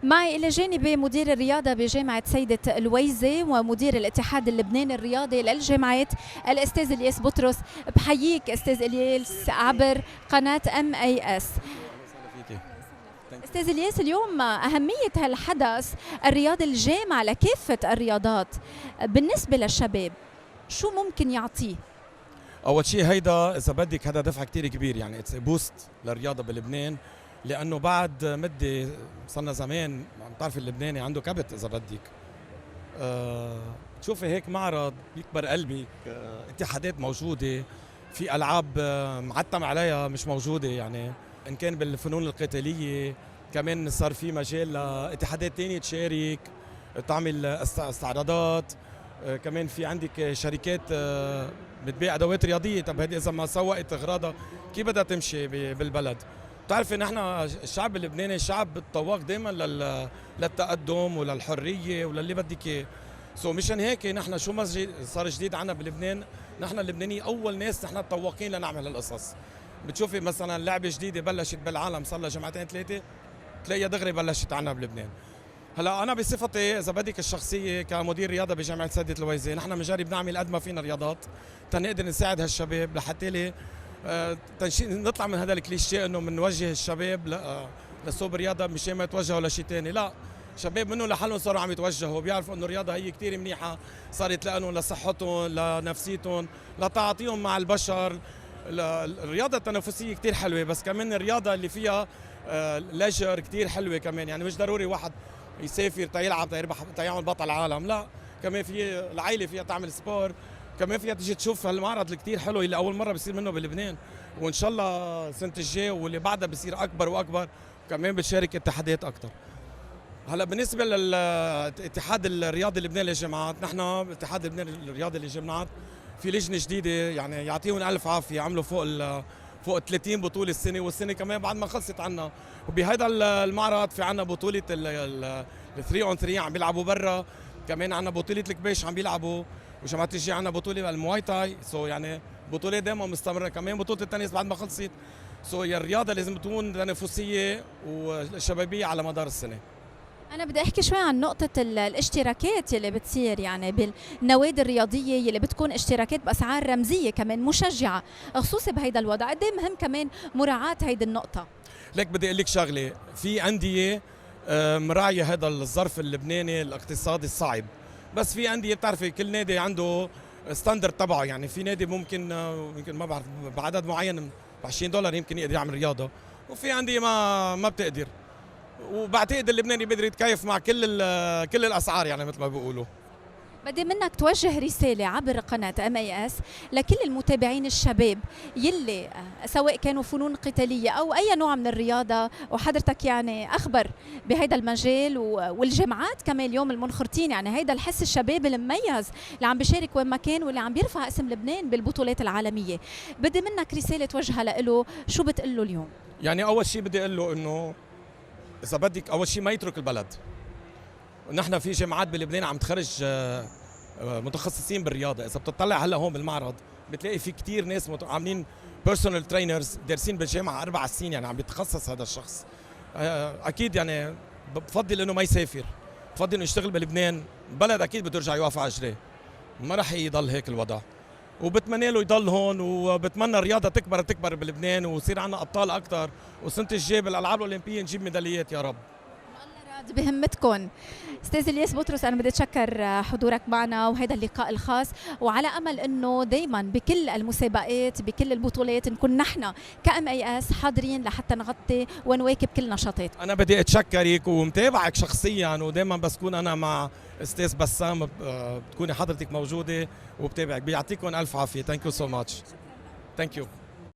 معي إلى جانبي مدير الرياضة بجامعة سيدة الويزة ومدير الاتحاد اللبناني الرياضي للجامعات الأستاذ إلياس بطرس. بحييك أستاذ إلياس عبر قناة MAS. أستاذ إلياس، اليوم أهمية هالحدث الرياضي الجامع لكافة الرياضات بالنسبة للشباب شو ممكن يعطيه؟ اول شيء هيدا اذا بدك هذا دفع كتير كبير، يعني اتس بوست للرياضه بلبنان، لانه بعد مده صرنا زمان عم تعرف اللبناني عنده كبت اذا بدك. تشوفي هيك معرض بيكبر قلبك، اتحادات موجوده، في العاب معتم عليها مش موجوده، يعني ان كان بالفنون القتاليه كمان صار في مجال لاتحادات ثانيه تشارك تعمل استعراضات. كمان في عندك شركات بتبيع ادوات رياضيه. طب هذه اذا ما سوقت اغراضها كيف بدها تمشي بالبلد؟ بتعرفي نحن الشعب اللبناني شعب بتطوق دائما للتقدم وللحريه وللي بدك اياه. مشان هيك نحن شو ما صار جديد عنا بلبنان، نحن اللبنانيين اول ناس نحن متطوقين لنعمل هالقصص. بتشوفي مثلا لعبه جديده بلشت بالعالم صار لها جمعتين ثلاثه تلاقيها دغري بلشت عنا بلبنان. هلا انا بصفتي اذا بدك الشخصيه كمدير رياضه بجامعه سيدة الويزه، نحن بنجرب نعمل قد ما فينا رياضات تنقدر نساعد هالشباب لحتى لي نطلع من هذا الكليشيه انه بنوجه الشباب لصوب الرياضه مشان ما يتوجهوا لشيء ثاني. لا، شباب منهم لحالهم صاروا عم يتوجهوا، بيعرفوا انه الرياضه هي كثير منيحه، صارت لهم لصحتهم لنفسيتهم لتعاطيهم مع البشر. الرياضه التنافسيه كثير حلوه، بس كمان الرياضه اللي فيها ليجر كثير حلوه كمان. يعني مش ضروري واحد يسافر تيلعب تيربح تيعمل بطل عالم، لا، كمان في العائله فيها تعمل سبور، كمان فيها تيجي تشوف هالمعرض الكثير حلو اللي اول مره بصير منه بلبنان، وان شاء الله السنه الجايه واللي بعدها بصير اكبر واكبر، وكمان بتشارك اتحادات اكثر. هلا بالنسبه للاتحاد الرياضي اللبناني للجامعات، نحن الاتحاد اللبناني الرياضي للجامعات في لجنه جديده، يعني يعطيهم الف عافيه، عملوا فوق 30 بطوله السنه، والسنه كمان بعد ما خلصت عنا. وبهذا المعرض في عنا بطوله ال 3 اون 3 عم بيلعبوا برا، كمان عنا بطوله الكبيش عم بيلعبوا، وجماعه الجاي عنا بطوله المواي تاي. يعني بطوله دائما مستمره، كمان بطوله التنس بعد ما خلصت. هي الرياضه لازم تكون تنافسيه وشبابيه على مدار السنه. أنا بدي أحكي شوي عن نقطة الاشتراكات اللي بتصير يعني بالنوادي الرياضية اللي بتكون اشتراكات بأسعار رمزية كمان مشجعة، خصوصي بهيدا الوضع، قد ايه مهم كمان مراعاة هيدي النقطة. ليك بدي أقول لك شغلة، في أندية مراعية هذا الظرف اللبناني الاقتصادي الصعب، بس في أندية بتعرفي كل نادي عنده ستاندرد تبعه، يعني في نادي ممكن ما بعرف بعدد معين ب $20 يمكن يقدر يعمل رياضة، وفي أندية ما بتقدر. وبعتقد اللبناني بيقدر يتكيف مع كل الاسعار، يعني مثل ما بيقولوا. بدي منك توجه رسالة عبر قناة MAS لكل المتابعين الشباب يلي سواء كانوا فنون قتالية أو أي نوع من الرياضة، وحضرتك يعني أخبر بهيدا المجال والجامعات كمان اليوم المنخرطين، يعني هيدا الحس الشبابي المميز اللي عم بيشارك وين ما كان واللي عم بيرفع اسم لبنان بالبطولات العالمية. بدي منك رسالة توجهها له، شو بتقول له اليوم؟ يعني أول شيء بدي أقول له إنه إذا بدك أول شيء ما يترك البلد. نحن في جامعات بلبنان عم تخرج متخصصين بالرياضة، إذا بتطلع هلا هون بالمعرض بتلاقي في كتير ناس عاملين بيرسونال ترينرز دارسين بالجامعة 4 سنين، يعني عم بيتخصص هذا الشخص. أكيد يعني بفضل إنه ما يسافر، بفضل إنه يشتغل بلبنان، البلد أكيد بده يرجع يوقف على رجليه، ما رح يضل هيك الوضع. وبتمنى له يضل هون، وبتمنى الرياضه تكبر بلبنان ويصير عندنا ابطال اكثر، والسنه الجايه بالالعاب الاولمبيه نجيب ميداليات يا رب. الله راضي بهمتكم. استاذ الياس بطرس، انا بدي اتشكر حضورك معنا وهذا اللقاء الخاص، وعلى امل انه دائما بكل المسابقات بكل البطولات نكون نحن كMAS حاضرين لحتى نغطي ونواكب كل نشاطات. انا بدي اتشكرك ومتابعك شخصيا، ودائما بس كون انا مع استاذ بسام بتكوني حضرتك موجوده وبتابعك. بيعطيكم الف عافيه. ثانك يو سو ماتش. ثانك يو.